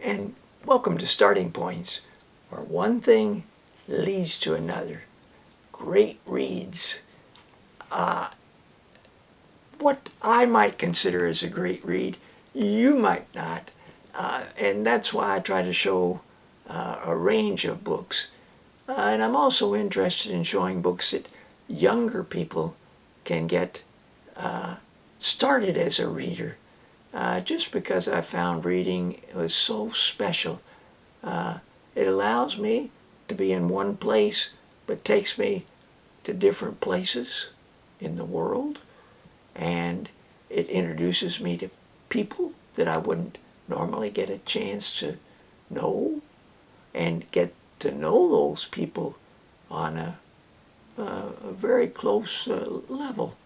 and welcome to Starting Points, where one thing leads to another. Great reads. What I might consider as a great read, you might not. And that's why I try to show a range of books. And I'm also interested in showing books that younger people can get started as a reader. Just because I found reading was so special. It allows me to be in one place, but takes me to different places in the world. And it introduces me to people that I wouldn't normally get a chance to know, and get to know those people on a very close level.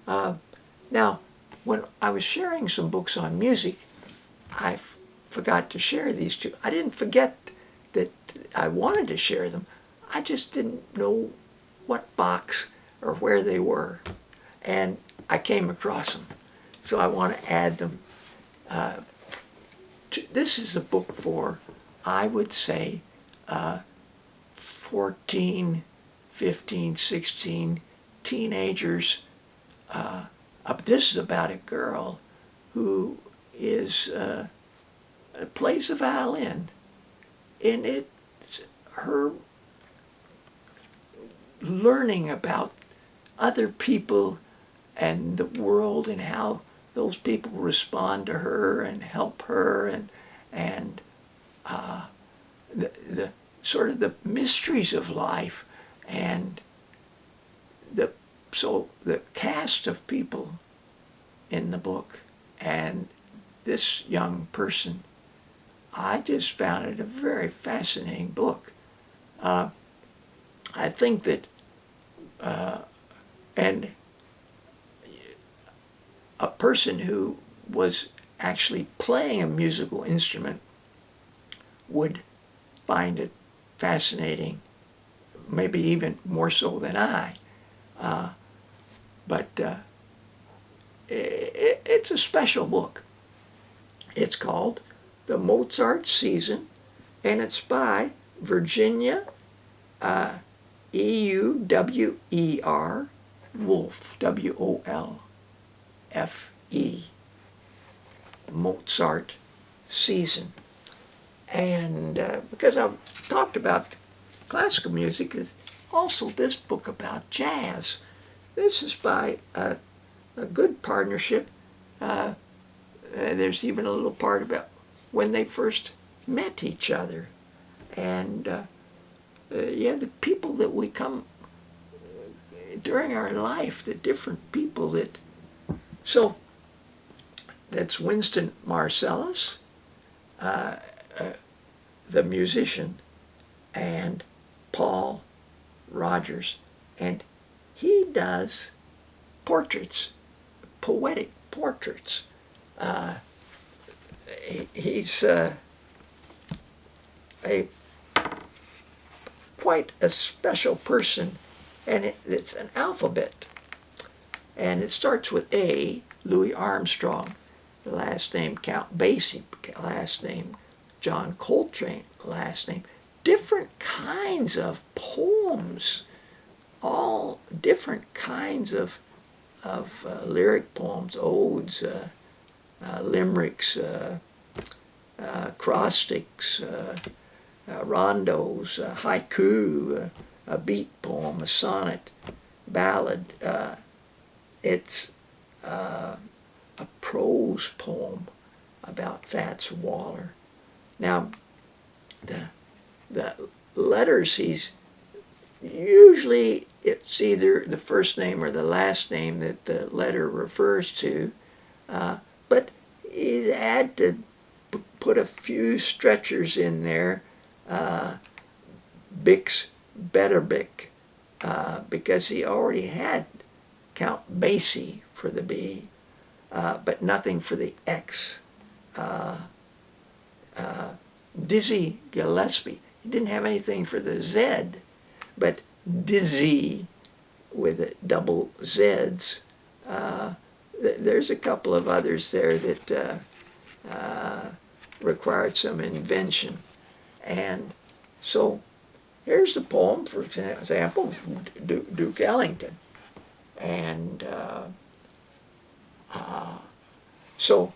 Now, when I was sharing some books on music, I forgot to share these two. I didn't forget that I wanted to share them. I just didn't know what box or where they were. And I came across them. So I want to add them. This is a book for, I would say, 14, 15, 16 teenagers. This is about a girl who is plays the violin, and it's her learning about other people and the world and how those people respond to her and help her, and the sort of the mysteries of life, and so the cast of people in the book and this young person, I just found it a very fascinating book. I think that and a person who was actually playing a musical instrument would find it fascinating, maybe even more so than I. But it's a special book. It's called The Mozart Season, and it's by Virginia Euwer Wolfe, Wolfe, Mozart Season. And because I've talked about classical music, is also this book about jazz. This is by a good partnership. There's even a little part about when they first met each other. And the people that we come during our life, the different people that... So that's Winston Marsalis, the musician, and Paul Rogers. And he does portraits, poetic portraits. He's quite a special person, and it's an alphabet. And it starts with A, Louis Armstrong, the last name Count Basie, last name John Coltrane, last name. Different kinds of poems, all different kinds of lyric poems, odes, limericks, acrostics, rondos, haiku, a beat poem, a sonnet, ballad. It's a prose poem about Fats Waller. Now, the letters he's usually, it's either the first name or the last name that the letter refers to, but he had to put a few stretchers in there, Bix Betterbic, because he already had Count Basie for the B, but nothing for the X. Dizzy Gillespie, he didn't have anything for the Z, but Dizzy with the double Z's. There's a couple of others there that required some invention. And so here's the poem, for example, Duke Ellington. And so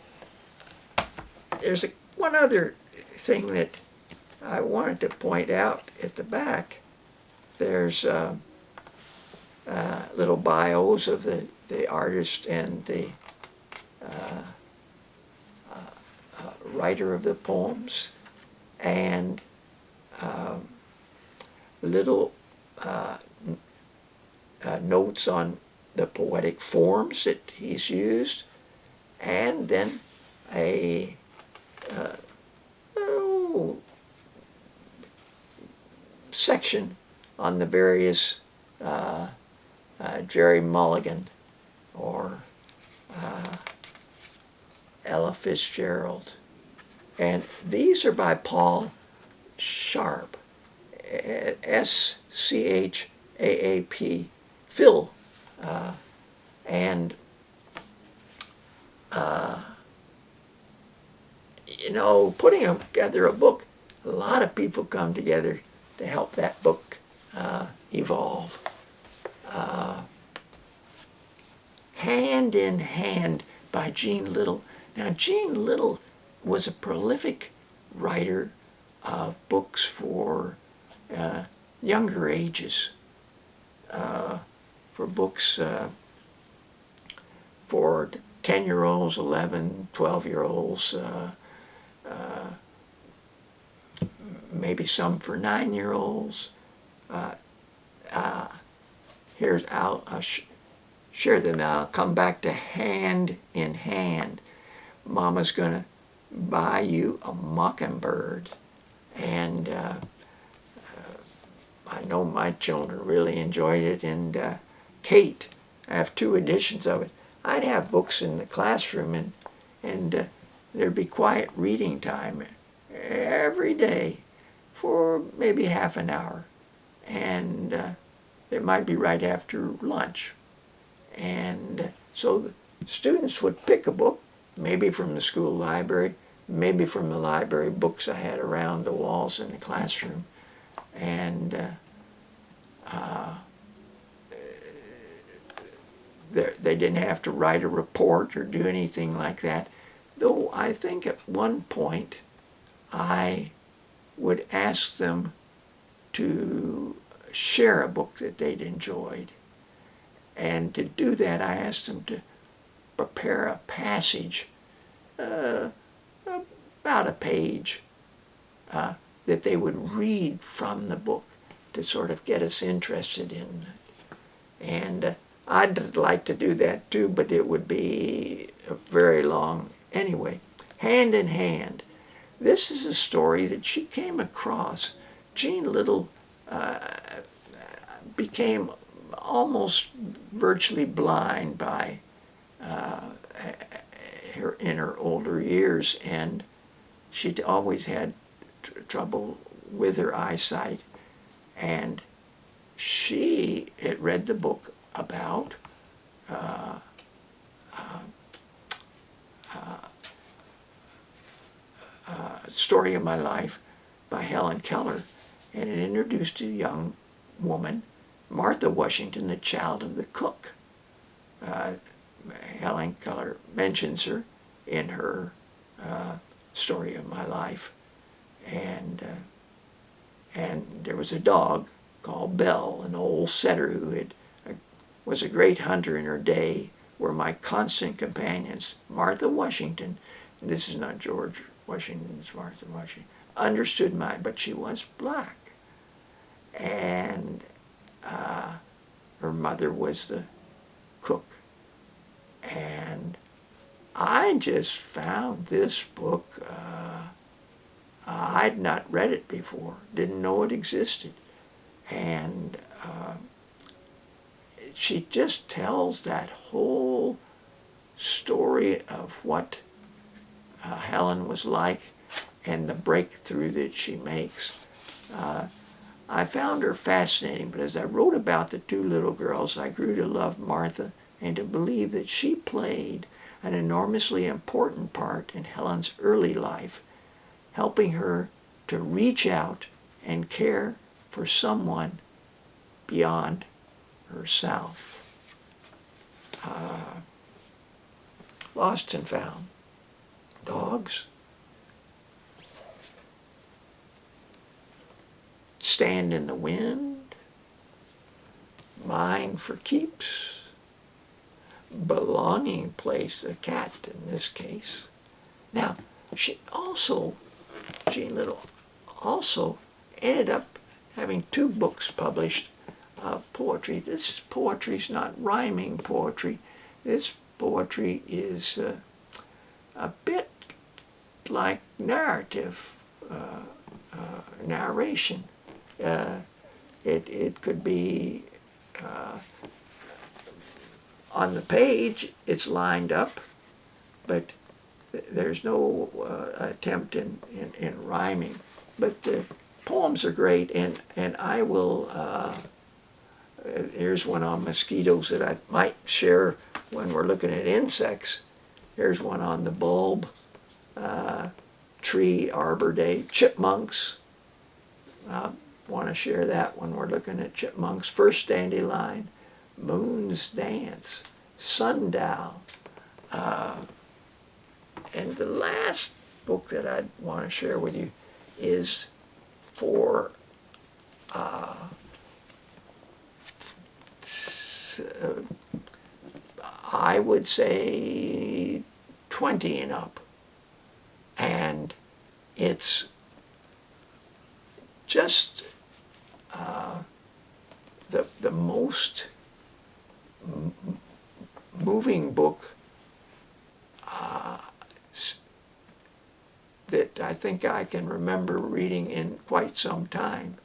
there's one other thing that I wanted to point out at the back. There's little bios of the artist and the writer of the poems, and little notes on the poetic forms that he's used, and then a section on the various Jerry Mulligan or Ella Fitzgerald. And these are by Paul Sharp, S-C-H-A-A-P, Phil. And, putting together a book, a lot of people come together to help that book evolve. Hand in Hand by Jean Little. Now, Jean Little was a prolific writer of books for younger ages, for books for 10-year-olds, 11, 12-year-olds, maybe some for 9-year-olds. Here's, I'll share them now. I'll come back to Hand in Hand. Mama's gonna buy you a mockingbird. And I know my children really enjoyed it. And Kate, I have 2 editions of it. I'd have books in the classroom, and there'd be quiet reading time every day for maybe half an hour. And it might be right after lunch. And so the students would pick a book, maybe from the school library, maybe from the library books I had around the walls in the classroom. And they didn't have to write a report or do anything like that. Though I think at one point I would ask them to share a book that they'd enjoyed. And to do that, I asked them to prepare a passage, about a page, that they would read from the book to sort of get us interested in it. And I'd like to do that too, but it would be very long. Anyway, Hand in Hand. This is a story that she came across. Jean Little became almost virtually blind by in her older years, and she'd always had trouble with her eyesight. And she had read the book about Story of My Life by Helen Keller, and it introduced a young woman, Martha Washington, the child of the cook. Helen Keller mentions her in her Story of My Life. And there was a dog called Belle, an old setter who was a great hunter in her day, were my constant companions. Martha Washington, and this is not George Washington, it's Martha Washington, understood but she was black. And her mother was the cook. And I just found this book, I'd not read it before, didn't know it existed. And she just tells that whole story of what Helen was like and the breakthrough that she makes. I found her fascinating, but as I wrote about the 2 little girls, I grew to love Martha and to believe that she played an enormously important part in Helen's early life, helping her to reach out and care for someone beyond herself. Lost and found. Dogs stand in the wind, mine for keeps, belonging place, a cat in this case. Now, Jean Little also ended up having 2 books published of poetry. This poetry is not rhyming poetry. This poetry is a bit like narrative, narration. It could be on the page, it's lined up, but there's no attempt in rhyming. But the poems are great, and I will, here's one on mosquitoes that I might share when we're looking at insects. Here's one on the bulb, tree, Arbor Day, chipmunks. I want to share that when we're looking at chipmunks. First dandelion, moon's dance, sundial. And the last book that I want to share with you is for I would say 20 and up. And it's just the most moving book that I think I can remember reading in quite some time.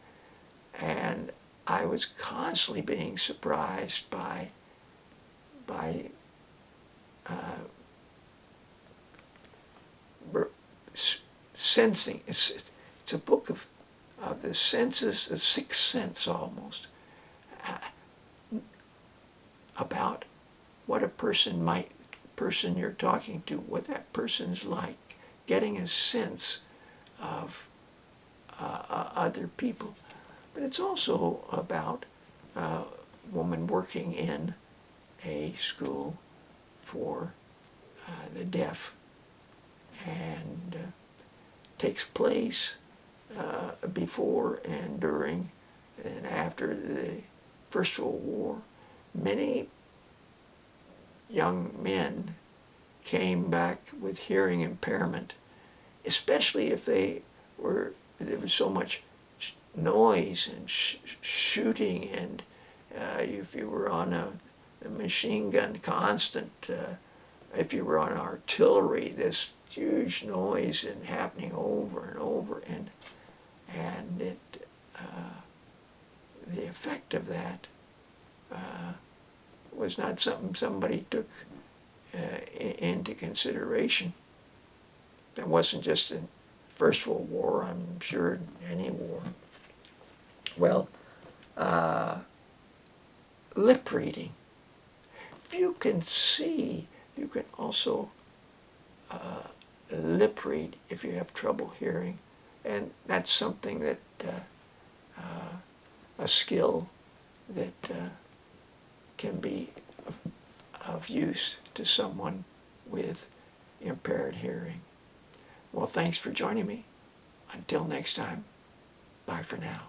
And I was constantly being surprised by sensing. It's a book of the senses, the sixth sense almost, about what a person you're talking to, what that person's like, getting a sense of other people. But it's also about a woman working in a school for the deaf, and takes place before and during and after the First World War. Many young men came back with hearing impairment, especially if there was so much noise and shooting, and if you were on a machine gun constant, if you were on artillery, this huge noise and happening over and over, and it the effect of that was not something somebody took into consideration. That wasn't just in First World War, I'm sure in any war. Well, lip reading. If you can see, you can also lip read if you have trouble hearing, and that's something that a skill that can be of use to someone with impaired hearing. Well, thanks for joining me. Until next time, bye for now.